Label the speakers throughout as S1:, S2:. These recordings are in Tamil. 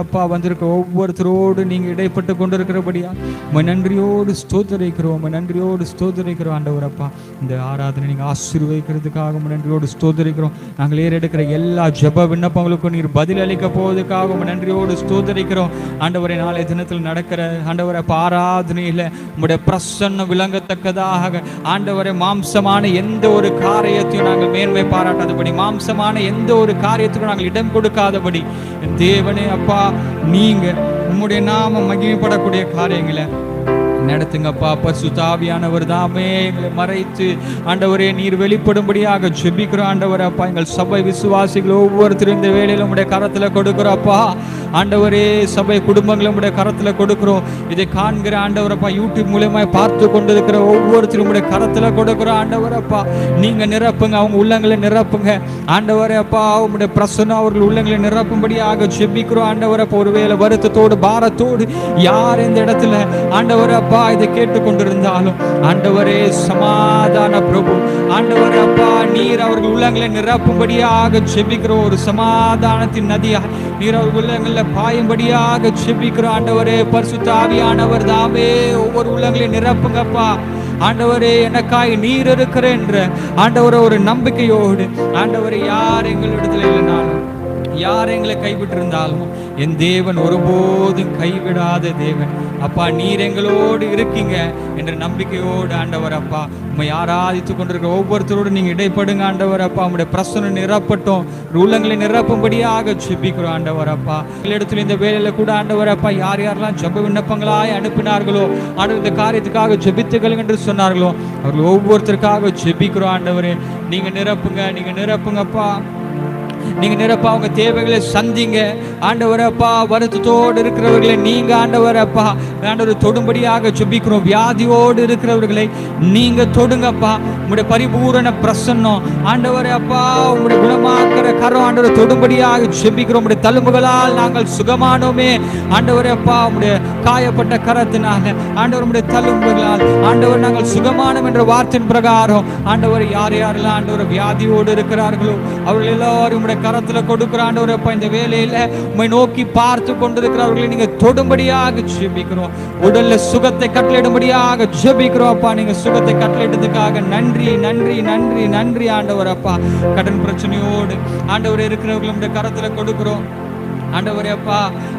S1: அப்பா வந்திருக்க ஒவ்வொருத்தரோடு நீங்க இடைப்பட்டு கொண்டிருக்கிறபடியா நன்றியோடு ஸ்தோத்திரிக்கிறோம், நன்றியோடு ஸ்தோத்திரிக்கிறோம் ஆண்டவர். அப்பா இந்த ஆராதனை நீங்க ஆசீர்வதிக்கிறதுக்காக நன்றியோடு ஸ்தோத்திரிக்கிறோம். நாங்கள் ஏறெடுக்கிற எல்லா ஜெப விண்ணப்பங்களுக்கும் நீர் பதில் அளிக்க போவதுக்காக நன்றியோடு ஸ்தோத்திரிக்கிறோம் ஆண்டவரை. நாளைய தினத்தில் நடக்கிற ஆண்டவரை ஆராதனையில் உங்களுடைய பிரசன்னம் விளங்கத்தக்கதாக ஆண்டவரை மாம்சமான எந்த ஒரு காரியத்தையும் நாங்கள் மேன்மை பாராட்டாதபடி, மாம்சமான எந்த ஒரு காரியத்துக்கும் நாங்கள் இடம் கொடுக்காதபடி தேவனே அப்பா நீங்க உம்முடைய நாம மகிமைப்படக்கூடிய காரியங்களை நடத்துங்கப்பா. பரிசுத்த ஆவியானவர் தாமே எங்களை மறைத்து ஆண்டவரே நீர் வெளிப்படும்படியாக ஜெபிக்கிறோம் ஆண்டவர். அப்பா எங்கள் சபை விசுவாசிகள் ஒவ்வொருத்தரும் இந்த வேளையில உடைய கரத்துல கொடுக்கிறோம் அப்பா. ஆண்டவரே சபை குடும்பங்களும் உடைய கரத்துல கொடுக்கிறோம். இதை காண்கிற ஆண்டவர் அப்பா யூடியூப் மூலமாய் பார்த்து கொண்டிருக்கிற ஒவ்வொருத்தரும் உடைய கரத்துல கொடுக்கிறோம் ஆண்டவர். அப்பா நீங்க நிரப்புங்க, அவங்க உள்ளங்களை நிரப்புங்க ஆண்டவரே. அப்பா உங்களுடைய பிரசன்னம் அவர்கள் உள்ளங்களை நிரப்பும்படியாக ஜெபிக்கிறோம் ஆண்டவர். அப்பா ஒருவேளை வருத்தத்தோடு பாரத்தோடு யார் இந்த இடத்துல ஆண்டவர் அப்பா இதை கேட்டுக்கொண்டிருந்தாலும் ஆண்டவரே சமாதான பிரபு ஆண்டவரே அப்பா நீர் அவர்கள் உள்ளங்களை நிரப்பும்படியாக ஜெபிக்கிறோம். ஒரு சமாதானத்தின் நதியாக நீர் அவர்கள் உள்ளங்களை பாயும்படியாக ஜெபிக்கிறோம் ஆண்டவரே. பரிசுத்த ஆவியானவர் தாமே ஒவ்வொரு உள்ளங்களை நிரப்புங்கப்பா ஆண்டவரே. எனக்காய் நீர் இருக்கிற என்ற ஆண்டவரை ஒரு நம்பிக்கையோடு ஆண்டவரை யார் எங்களிடத்தில் இல்லைனாலும், யார் எங்களை கைவிட்டு இருந்தாலும் என் தேவன் ஒருபோதும் கைவிடாத தேவன் அப்பா. நீர் எங்களோடு இருக்கீங்க என்ற நம்பிக்கையோடு ஆண்டவர் அப்பா உண்மை ஆராதித்து கொண்டிருக்கிற ஒவ்வொருத்தரோடு நீங்க இடைப்படுங்க ஆண்டவர் அப்பா. உங்களுடைய பிரசனம் நிரப்பட்டும், உள்ளங்களை நிரப்பும்படியாக ஜெபிக்கிறோம் ஆண்டவர் அப்பா. இடத்துல இந்த வேலையில கூட ஆண்டவர் அப்பா யார் யாரெல்லாம் ஜெப விண்ணப்பங்களாய் அனுப்பினார்களோ ஆண்டவர் இந்த காரியத்துக்காக ஜெபித்துகள் என்று சொன்னார்களோ அவர்கள் ஒவ்வொருத்தருக்காக ஜெபிக்கிறோம் ஆண்டவரே. நீங்க நிரப்புங்க, நீங்க நிரப்புங்கப்பா, நீங்க நிரப்பா. அவங்க தேவைகளை சந்திங்க ஆண்டவர் அப்பா. வருத்தத்தோடு இருக்கிறவர்களை நீங்க ஆண்டவர் அப்பா ஆண்டவர் தொடும்படியாக ஜெபிக்கிறோம். வியாதியோடு இருக்கிறவர்களை நீங்க தொடுங்கப்பா. உங்களுடைய பரிபூரண பிரசன்னம் ஆண்டவர் அப்பா உங்களுடைய குணமாக்குற கரம் ஆண்டவர் தொடும்படியாக ஜெபிக்கிறோம். உங்களுடைய தழும்புகளால் நாங்கள் சுகமானோமே ஆண்டவர் அப்பா. உங்களுடைய காயப்பட்ட கரத்தினால ஆண்டவர் உங்களுடைய தழும்புகளால் ஆண்டவர் நாங்கள் சுகமானோம் என்ற வார்த்தையின் பிரகாரம் ஆண்டவர் யார் யாரெல்லாம் ஆண்டவர் வியாதியோடு இருக்கிறார்களோ அவர்கள் எல்லாரும் கரத்துல கொடுக்கிற ஆண்டவர் அப்பா. இந்த வேலையில உம்மை நோக்கி பார்த்து கொண்டிருக்கிறவர்களை நீங்க தொடும்படியாக ஜெபிக்கிறோம். உடல்ல சுகத்தை கட்டளையிடும்படியாக ஜெபிக்கிறோம் அப்பா. நீங்க சுகத்தை கட்டளையிட்டதுக்காக நன்றி நன்றி நன்றி நன்றி ஆண்டவர் அப்பா. கடன் பிரச்சனையோடு ஆண்டவர் இருக்கிறவர்களுடைய கரத்துல கொடுக்கிறோம் ஆண்டவரே அப்பா.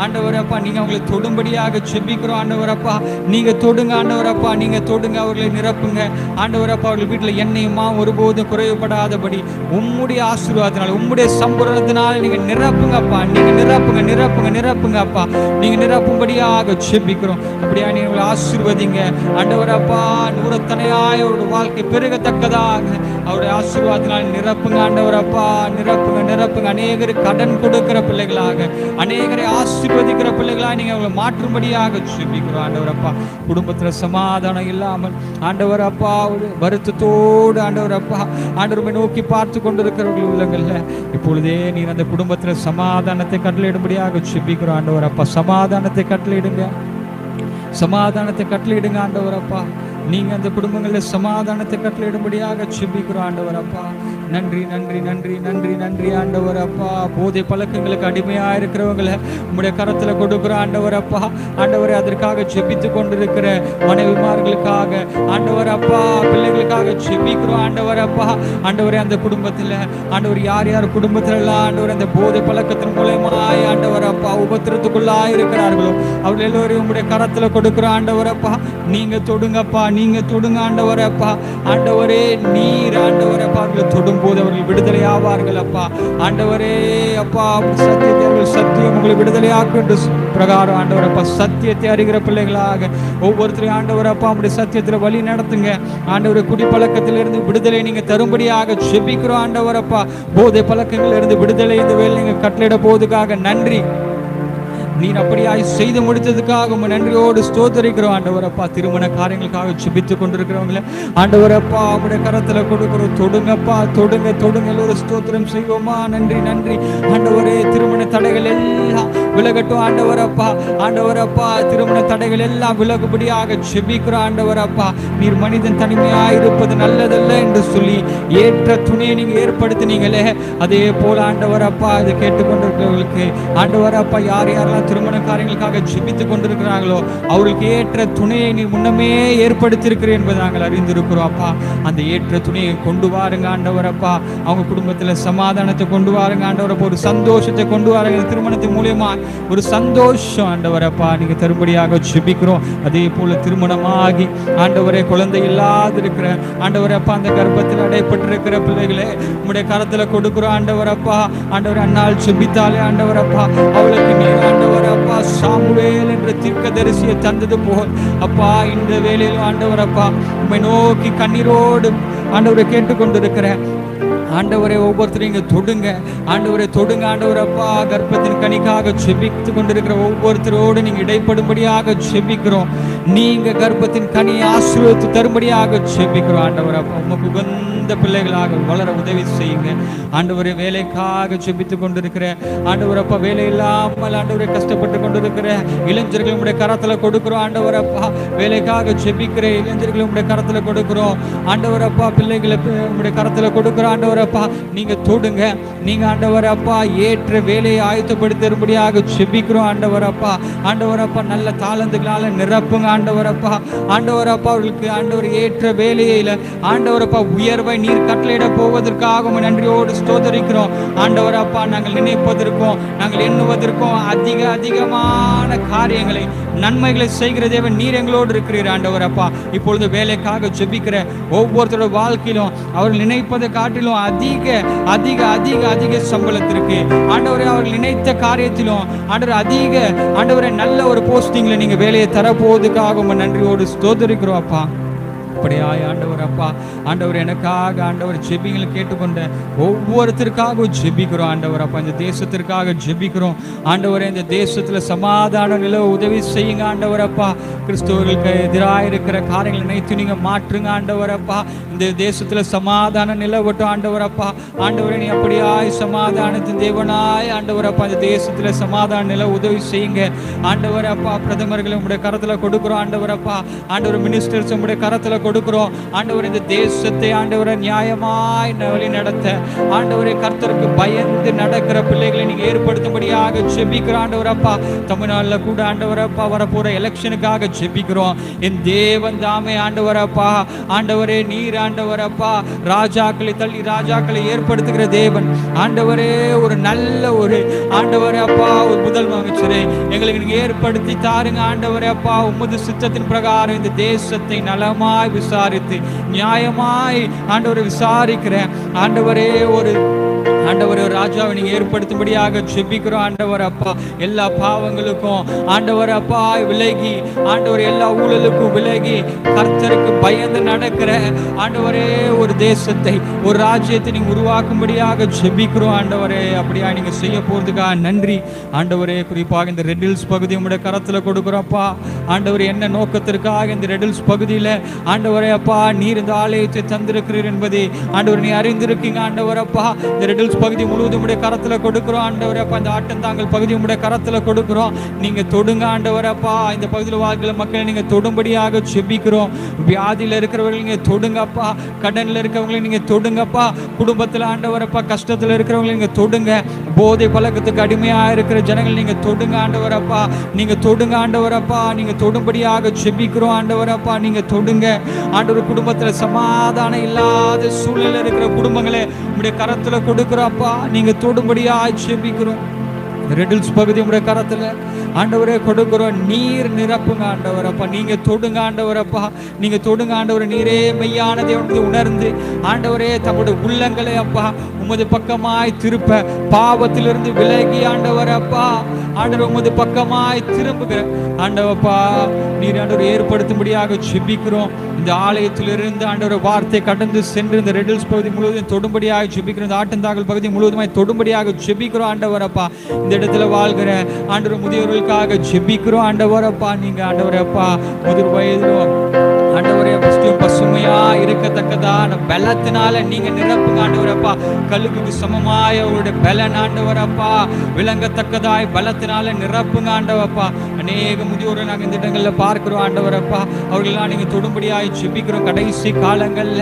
S1: ஆண்டவரே அப்பா நீங்க அவங்களை தொடும்படியாக ஜெபிக்கிறோம் ஆண்டவர் அப்பா. நீங்க தொடுங்க ஆண்டவர் அப்பா, நீங்க தொடுங்க, அவர்களை நிரப்புங்க ஆண்டவர் அப்பா. அவர்கள் வீட்டில் எண்ணெயுமா ஒருபோதும் குறைவுபடாதபடி உம்முடைய ஆசீர்வாதத்தினால உம்முடைய சம்பூரணத்தினால நீங்க நிரப்புங்க அப்பா. நீங்க நிரப்புங்க நிரப்புங்க நிரப்புங்க அப்பா. நீங்க நிரப்பும்படியாக ஜெபிக்கிறோம். அப்படியா நீங்க ஆசீர்வதிங்க ஆண்டவர் அப்பா. நூறத்தனையாய் அவருடைய வாழ்க்கை பெருகத்தக்கதாக அவருடைய ஆசீர்வாதத்தினால் நிரப்புங்க ஆண்டவர் அப்பா. நிரப்புங்க நிரப்புங்க. அநேகருக்கு கடன் கொடுக்கிற பிள்ளைகளாக, அநேகரை ஆசீர்வதிக்கிற பிள்ளைகளாக நீங்க அவங்களை மாற்றும்படியாக ஜெபிக்கிறோம் ஆண்டவர் அப்பா. குடும்பத்துல சமாதானம் இல்லாமல் ஆண்டவர் அப்பா ஒரு வருத்தத்தோடு ஆண்டவர் அப்பா ஆண்டவரை நோக்கி பார்த்து கொண்டிருக்கிறவர்கள் உள்ளங்கள்ல இப்பொழுதே நீர் அந்த குடும்பத்துல சமாதானத்தை கட்டளையிடும்படியாக ஜெபிக்கிறோம் ஆண்டவர் அப்பா. சமாதானத்தை கட்டளையிடுங்க, சமாதானத்தை கட்டளையிடுங்க ஆண்டவர் அப்பா. நீங்க அந்த குடும்பங்களில் சமாதானத்தை கட்டளையிடும்படியாக ஜெபிக்கிறோம் ஆண்டவர் அப்பா. நன்றி நன்றி நன்றி நன்றி நன்றி ஆண்டவர் அப்பா. போதை பழக்கங்களுக்கு அடிமையா இருக்கிறவங்களை உங்களுடைய கரத்துல கொடுக்கிற ஆண்டவர் அப்பா. ஆண்டவரை அதற்காக ஜெபித்து கொண்டிருக்கிற மனைவிமார்களுக்காக ஆண்டவர் அப்பா, பிள்ளைகளுக்காக ஜெபிக்கிறோம் ஆண்டவர் அப்பா. ஆண்டவரே அந்த குடும்பத்துல ஆண்டவர் யார் யார் குடும்பத்துல எல்லாம் ஆண்டவர் அந்த போதை பழக்கத்தின் மூலமாய் ஆண்டவர் அப்பா உபத்திரத்துக்குள்ளாய் இருக்கிறார்களோ அவர்கள் எல்லோரையும் உங்களுடைய கரத்துல கொடுக்கிற ஆண்டவர் அப்பா. நீங்க தொடுங்கப்பா, நீங்க தொடுங்க ஆண்டவர் அப்பா. ஆண்டவரே நீர் ஆண்டவர் அப்பா அவர்களை தொடும் போது அவர்கள் விடுதலை ஆவார்கள் அப்பா. ஆண்டவரே அப்பா சத்தியத்தை அவர்கள் சத்தியம் உங்களை விடுதலை ஆக்கு பிரகாரம் ஆண்டவர் அப்பா சத்தியத்தை அறிகிற பிள்ளைகளாக ஒவ்வொருத்தரையும் ஆண்டவர் அப்பா உங்களுடைய சத்தியத்தில் வழி நடத்துங்க ஆண்டவரை. குடிப்பழக்கத்திலிருந்து விடுதலை நீங்க தரும்படியாக ஜெபிக்கிறோம் ஆண்டவர் அப்பா. போதை பழக்கங்கள் இருந்து விடுதலை இந்த வேலை நீங்க கட்டளையிட போவதுக்காக நன்றி. நீர் அப்படியாய் செய்து முடித்ததுக்காக நன்றியோடு ஸ்தோத்திரிக்கிறோம் ஆண்டவர் அப்பா. திருமண காரியங்களுக்காக ஜெபித்துக் கொண்டிருக்கிறவங்கள ஆண்டவர் அப்பா அவருடைய கரத்துல கொடுக்கிறோம். தொடுங்கப்பா, தொடுங்க தொடுங்க, எல்லோரும் ஸ்தோத்திரம் செய்வோமா. நன்றி நன்றி ஆண்டவரே. திருமண தடைகள் எல்லாம் விலகட்டும் ஆண்டவரப்பா. ஆண்டவரப்பா திருமண தடைகள் எல்லாம் விலகுபடியாக ஜெபிக்கிறோம் ஆண்டவரப்பா. நீர் மனிதன் தனிமையாயிருப்பது நல்லதல்ல என்று சொல்லி ஏற்ற துணையை நீங்க ஏற்படுத்தினீங்களே, அதே போல ஆண்டவரப்பா இதை கேட்டுக்கொண்டிருக்கிறவர்களுக்கு ஆண்டவரப்பா யார் யாரெல்லாம் திருமண காரியங்களுக்காக ஜெபித்துக் கொண்டிருக்கிறார்களோ அவர்களுக்கு ஏற்ற துணையை நீ முன்னமே ஏற்படுத்தியிருக்கிறேன் என்பதை நாங்கள் அறிந்திருக்கிறோம் அப்பா. அந்த ஏற்ற துணையை கொண்டு வாருங்க ஆண்டவரப்பா. அவங்க குடும்பத்தில் சமாதானத்தை கொண்டு வாருங்க ஆண்டவரப்பா. ஒரு சந்தோஷத்தை கொண்டு வாருங்க. திருமணத்தின் மூலியமா ஒரு சந்தோஷம் ஆண்டவரப்பா நீங்க தரும்படியாக ஜெபிக்கிறோம். அதே போல திருமணமாகி ஆண்டவரே குழந்தை இல்லாது இருக்கிற ஆண்டவரப்பா அந்த கர்ப்பத்தில் அடைப்பட்டிருக்கிற பிள்ளைகளே உம்முடைய கரத்துல கொடுக்கிறோம் ஆண்டவரப்பா. ஆண்டவர் அண்ணால் ஜெபித்தாலே ஆண்டவரப்பா அவளுக்கு நீர் ஆண்டவரப்பா சாமுவேல் என்ற தீர்க்கதரிசியை தந்தது போல் அப்பா இந்த வேளையிலும் ஆண்டவரப்பா உம்மை நோக்கி கண்ணீரோடு ஆண்டவரை கேட்டுக்கொண்டிருக்கிறேன் ஆண்டவரை ஒவ்வொருத்தரையும் இங்கே தொடுங்க ஆண்டவரை தொடுங்க ஆண்டவரப்பா. கர்ப்பத்தின் கனிக்காக ஜெபித்து கொண்டிருக்கிற ஒவ்வொருத்தரோடு நீங்கள் இடைப்படும்படியாக ஜெபிக்கிறோம். நீங்க கர்ப்பத்தின் கனியை ஆசீர்வதித்து தரும்படியாக ஜெபிக்கிறோம் ஆண்டவரப்பா. உமக்கு உகந்த பிள்ளைகளாக வளர உதவி செய்யுங்க ஆண்டவரை. வேலைக்காக ஜெபித்து கொண்டிருக்கிற ஆண்டவரப்பா, வேலை இல்லாமல் ஆண்டவரை கஷ்டப்பட்டு கொண்டிருக்கிற இளைஞர்கள் உடைய கரத்துல கொடுக்கிறோம் ஆண்டவரப்பா. வேலைக்காக ஜெபிக்கிற இளைஞர்கள் உடைய கரத்துல கொடுக்கிறோம் ஆண்டவரப்பா. பிள்ளைகளை உடைய கரத்துல கொடுக்கிறோம் ஆண்டவரப்பா. நீங்க தொடுங்க. நீங்க ஆண்டவரப்பா ஏற்ற வேலையை ஆயத்தப்படுத்தும்படியாக ஜெபிக்கிறோம் ஆண்டவரப்பா. ஆண்டவரப்பா நல்ல தாளந்துகளால நிரப்புங்க ஆண்டவரப்பா. ஆண்டவரப்பா அவர்களுக்கு ஆண்டவர் ஏற்ற வேலையில ஆண்டவரப்பா உயர்வை நீர் கட்டளையிட போவதற்காக நன்றியோடு ஸ்தோத்திரிக்கிறோம் ஆண்டவரப்பா. நாங்கள் நினைப்பதற்கும் நாங்கள் எண்ணுவதற்கும் அதிகமான காரியங்களை நன்மைகளை செய்கிற தேவன் நீர் எங்களோடு இருக்கிறீர் ஆண்டவரப்பா. இப்பொழுது வேலைக்காக ஜெபிக்கிற ஒவ்வொருத்தரோட வாழ்க்கையிலும் அவர்கள் நினைப்பதை காட்டிலும் அதிக சம்பளத்திற்கு ஆண்டவரை அவர்கள் நினைத்த காரியத்திலும் ஆண்டவரை நல்ல ஒரு போஸ்டிங்ல நீங்க வேலையை தரப்போவதுக்காக உங்க நன்றியோடு ஸ்தோத்திரிக்கிறோம் அப்பா. அப்படியாய் ஆண்டவர் அப்பா, ஆண்டவர் எனக்காக ஆண்டவர் ஜெபிங்களை கேட்டுக்கொண்ட ஒவ்வொருத்தருக்காக ஜெபிக்கிறோம் ஆண்டவர் அப்பா. இந்த தேசத்திற்காக ஜெபிக்கிறோம் ஆண்டவரை. இந்த தேசத்துல சமாதான நிலவ உதவி செய்யுங்க ஆண்டவர் அப்பா. கிறிஸ்தவர்களுக்கு எதிராக இருக்கிற காரியங்களை நினைத்து நீங்க மாற்றுங்க ஆண்டவர் அப்பா. இந்த தேசத்துல சமாதான நிலவட்டும் ஆண்டவர் அப்பா. ஆண்டவரை நீ அப்படியாய் சமாதானத்தின் தேவனாய் ஆண்டவர் அப்பா. இந்த தேசத்துல சமாதான நில உதவி செய்யுங்க ஆண்டவர் அப்பா. பிரதமர்களை உங்களுடைய கரத்துல கொடுக்கிறோம் ஆண்டவர் அப்பா. ஆண்டவர் மினிஸ்டர்ஸ் உங்களுடைய கரத்துல கொடுக்கிறோம் ஆண்டவர். இந்த தேசத்தை ஆண்டவரை நியாயமாய் வழி நடத்த ஆண்டவரை கர்த்தருக்கு பயந்து நடக்கிற பிள்ளைகளை நீங்க ஏற்படுத்தும்படியாக ஜெபிக்கிறோம் ஆண்டவர் அப்பா. தமிழ்நாடுல கூட ஆண்டவர் அப்பா வரப்போற எலெக்ஷனுக்காக ஜெபிக்கிறோம். என் தேவன் தாமே ஆண்டவர் அப்பா. ஆண்டவரே நீர் ஆண்டவர் அப்பா ராஜாக்களை தள்ளி ராஜாக்களை ஏற்படுத்துகிற தேவன் ஆண்டவரே. ஒரு நல்ல ஒரு ஆண்டவரே அப்பா ஒரு முதல் அமைச்சரை எங்களுக்கு நீங்க ஏற்படுத்தி தாருங்க ஆண்டவரே அப்பா. உமது சித்தத்தின் பிரகாரம் இந்த தேசத்தை நலமாய் விசாரித்து நியாயமாய் ஆண்டவரை விசாரிக்கிறேன் ஆண்டவரே. ஒரு ஆண்டவரே ராஜாவை நீங்க ஏற்படுத்தும்படியாக ஜெபிக்கிறோம் ஆண்டவர் அப்பா. எல்லா பாவங்களுக்கும் ஆண்டவர் அப்பா விலகி ஆண்டவர் எல்லா ஊழலுக்கும் விலகி கர்த்தருக்கு பயந்து நடக்கிற ஆண்டவரே ஒரு தேசத்தை ஒரு ராஜ்யத்தை நீங்க உருவாக்கும்படியாக ஜெபிக்கிறோம் ஆண்டவரே. அப்படியா நீங்க செய்ய போறதுக்காக நன்றி ஆண்டவரே. குறிப்பாக இந்த ரெட் ஹில்ஸ் பகுதி உங்களுடைய கரத்துல கொடுக்குறோம்ப்பா ஆண்டவர். என்ன நோக்கத்திற்காக இந்த ரெட் ஹில்ஸ் பகுதியில ஆண்டவரே அப்பா நீர் இந்த ஆலயத்தை தந்திருக்கிறீர் என்பதை ஆண்டவர் நீ அறிந்திருக்கீங்க ஆண்டவர் அப்பா. இந்த ரெட் ஹில்ஸ் பகுதி முழுவதும் உடைய கரத்துல கொடுக்கிறோம் ஆண்டவரே அப்பா. இந்த ஆட்டந்தாங்கல் பகுதி உடைய கரத்துல கொடுக்கிறோம். நீங்க தொடுங்க ஆண்டவர் அப்பா. இந்த பகுதியில் வாழ்கிற மக்களை நீங்க தொடும்படியாக ஜெபிக்கிறோம். வியாதியில இருக்கிறவர்கள் நீங்க தொடுங்கப்பா. கடன்ல இருக்கிறவங்களை நீங்க தொடுங்கப்பா. குடும்பத்துல ஆண்டவர் அப்பா கஷ்டத்துல இருக்கிறவங்களை நீங்க தொடுங்க. போதை பழக்கத்துக்கு அடிமையா இருக்கிற ஜனங்கள் நீங்க தொடுங்க ஆண்டவர் அப்பா. நீங்க தொடுங்க ஆண்டவர் அப்பா. நீங்க தொடும்படியாக ஜெபிக்கிறோம் ஆண்டவர் அப்பா. நீங்க தொடுங்க ஆண்டவர். குடும்பத்துல சமாதானம் இல்லாத சூழ்நிலை இருக்கிற குடும்பங்களை உடைய கரத்துல கொடுக்கிறோம் அப்பா. நீங்க தொடும்படியா ஜெபிக்கிறோம். ரெட் ஹில்ஸ் பகுதி உடைய கரத்துல ஆண்டவரே கொடுக்கிறோம். நீர் நிரப்புங்க ஆண்டவர் அப்பா. நீங்க தொடுங்க ஆண்டவர் அப்பா. நீங்க தொடுங்க ஆண்டவர். நீரே மெய்யான தேவனை உணர்ந்து ஆண்டவரே தம்முடைய உள்ளங்களை அப்பா உமது பக்கமாய் திருப்ப பாவத்திலிருந்து விலகி ஆண்டவர் அப்பா ஆண்டவர் உமது பக்கமாய் திரும்புகிற ஆண்டவப்பா நீர் ஆண்டவர் ஏற்படுத்தும்படியாக ஜெபிக்கிறோம். இந்த ஆலயத்திலிருந்து ஆண்டவர் வார்த்தை கடந்து சென்று இந்த ரெட் ஹில்ஸ் பகுதி முழுவதும் தொடும்படியாக ஜெபிக்கிறோம். இந்த ஆட்டந்தாங்கல் பகுதி முழுவதுமாய் தொடும்படியாக ஜெபிக்கிறோம் ஆண்டவர் அப்பா. இந்த இடத்துல வாழ்கிற ஆண்டவர் முதியோர்களுக்காக ஜெபிக்கிறோம் ஆண்டவர் அப்பா. நீங்க ஆண்டவர் அப்பா முதிர் வயதிலும் ஆண்டவரே பசுமையா இருக்கத்தக்கதான பலத்தினால நீங்க நிரப்புங்க ஆண்டவரப்பா. கழுகுக்கு சமமாய அவருடைய பலன் ஆண்டவரப்பா, விளங்கத்தக்கதாய் பலத்தினால நிரப்புங்க ஆண்டவப்பா. அநேக முதியோரை நாங்கள் இந்த இடங்களில் பார்க்கிறோம் ஆண்டவரப்பா. அவர்களெல்லாம் நீங்க தொடும்படியாய் ஜெபிக்கிறோம். கடைசி காலங்கள்ல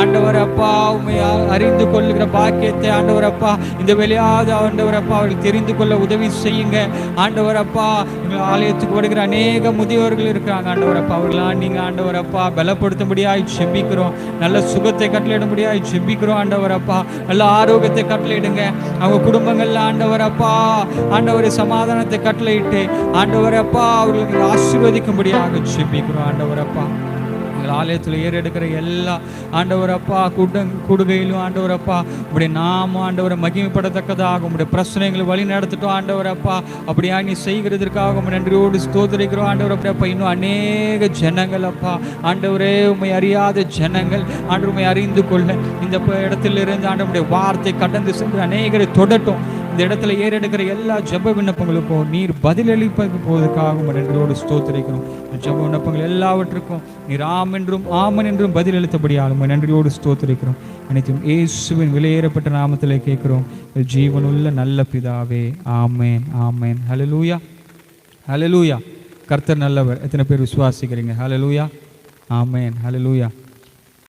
S1: ஆண்டவரப்பா உண்மையா அறிந்து கொள்ளுகிற பாக்கியத்தை ஆண்டவரப்பா இந்த வெளியாவது ஆண்டவரப்பா அவர்கள் தெரிந்து கொள்ள உதவி செய்யுங்க ஆண்டவரப்பா. எங்கள் ஆலயத்துக்கு வருகிற அநேக முதியோர்கள் இருக்கிறாங்க ஆண்டவரப்பா. அவர்களாம் நீங்க ஆண்டவரப்பா பலப்படுத்தும்படியாய் ஜெபிக்கிறோம். நல்ல சுகத்தை கட்டளையிடும்படியாய் ஜெபிக்கிறோம் ஆண்டவரப்பா. நல்ல ஆரோக்கியத்தை கட்டளையிடுங்க. அவங்க குடும்பங்கள்ல ஆண்டவரப்பா ஆண்டவரை சமாதானத்தை கட்டளையிட்டு ஆண்டவரப்பா அவர்களுக்கு ஆசீர்வதிக்கும்படியாக ஜெபிக்கிறோம் ஆண்டவரப்பா. ஆலயத்தில் ஏறெடுக்கிற எல்லா ஆண்டவரப்பா கூடுகையிலும் ஆண்டவரப்பா உடைய நாம ஆண்டவரை மகிமைப்படத்தக்கதாக உங்களுடைய பிரச்சனைகளை வழி நடத்திட்டோம் ஆண்டவரப்பா. அப்படியா நீ செய்கிறதற்காக நன்றியோடு ஸ்தோத்திரிக்கிறோம் ஆண்டவரப்பா. இன்னும் அநேக ஜனங்கள் அப்பா ஆண்டவரே உண்மை அறியாத ஜனங்கள் ஆண்டவர் உண்மை அறிந்து கொள்ள இந்த இடத்திலிருந்து ஆண்டவருடைய வார்த்தை கடந்து சென்று அநேகரை தொடட்டும். இந்த இடத்துல ஏறெடுக்கிற எல்லா ஜெப விண்ணப்பங்களுக்கும் நீர் பதிலளிப்பதற்கு போவதற்காக நன்றியோடு ஸ்தோத்திரிக்கிறோம். ஜெப விண்ணப்பங்கள் எல்லாவற்றுக்கும் நீர் ஆம் என்றும் ஆமன் என்றும் பதிலளித்தபடியாலும் நன்றியோடு ஸ்தோத்திரிக்கிறோம். அனைத்தும் இயேசுவின் விலையேறப்பட்ட நாமத்திலே கேட்கிறோம் ஜீவனுள்ள நல்ல பிதாவே, ஆமேன் ஆமேன். ஹல்லேலூயா ஹல்லேலூயா. கர்த்தர் நல்லவர். எத்தனை பேர் விசுவாசிக்கிறீங்க? ஹல்லேலூயா ஆமேன் ஹல்லேலூயா.